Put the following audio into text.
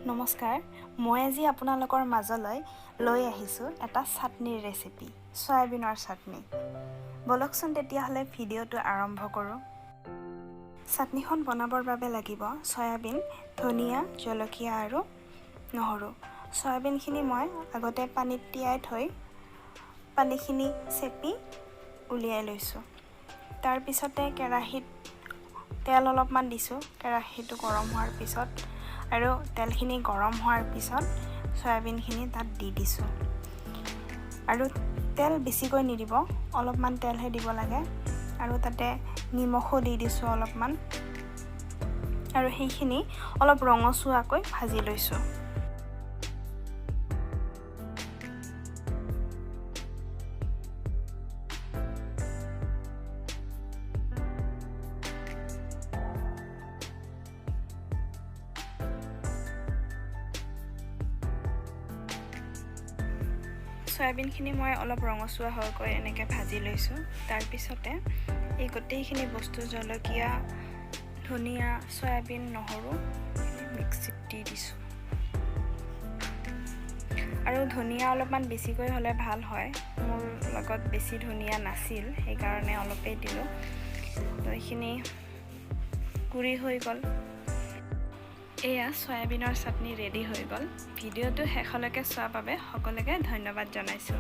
নমস্কাৰ, মই আজি আপোনালোকৰ মাজলৈ লৈ আহিছোঁ এটা চাটনিৰ ৰেচিপি, সয়াবিনৰ চাটনি। বলকচোন তেতিয়াহ'লে ভিডিঅ'টো আৰম্ভ কৰোঁ। চাটনিখন বনাবৰ বাবে লাগিব সয়াবিন, ধনিয়া, জলকীয়া আৰু নহৰু। সয়াবিনখিনি মই আগতে পানীত তিয়াই থৈ পানীখিনি চেপি উলিয়াই লৈছোঁ। তাৰপিছতে কেৰাহীত তেল অলপমান দিছোঁ। কেৰাহীটো গৰম হোৱাৰ পিছত আৰু তেলখিনি গৰম হোৱাৰ পিছত সয়াবিনখিনি তাত দি দিছোঁ। আৰু তেল বেছিকৈ নিদিব, অলপমান তেলহে দিব লাগে। আৰু তাতে নিমখো দি দিছোঁ অলপমান। আৰু সেইখিনি অলপ ৰঙচুৱাকৈ ভাজি লৈছোঁ। সয়াবিনখিনি মই অলপ ৰঙচুৱা হোৱাকৈ এনেকৈ ভাজি লৈছোঁ। তাৰপিছতে এই গোটেইখিনি বস্তু জলকীয়া, ধনিয়া, সয়াবিন, নহৰু মিক্সিত দি দিছোঁ। আৰু ধনিয়া অলপমান বেছিকৈ হ'লে ভাল হয়। মোৰ লগত বেছি ধনিয়া নাছিল, সেইকাৰণে অলপেই দিলোঁ। তো এইখিনি গুড়ি হৈ গ'ল। এয়া সয়াবিনৰ চাটনি ৰেডি হৈ গ'ল। ভিডিঅ'টো শেষলৈকে চোৱাৰ বাবে সকলোকে ধন্যবাদ জনাইছোঁ।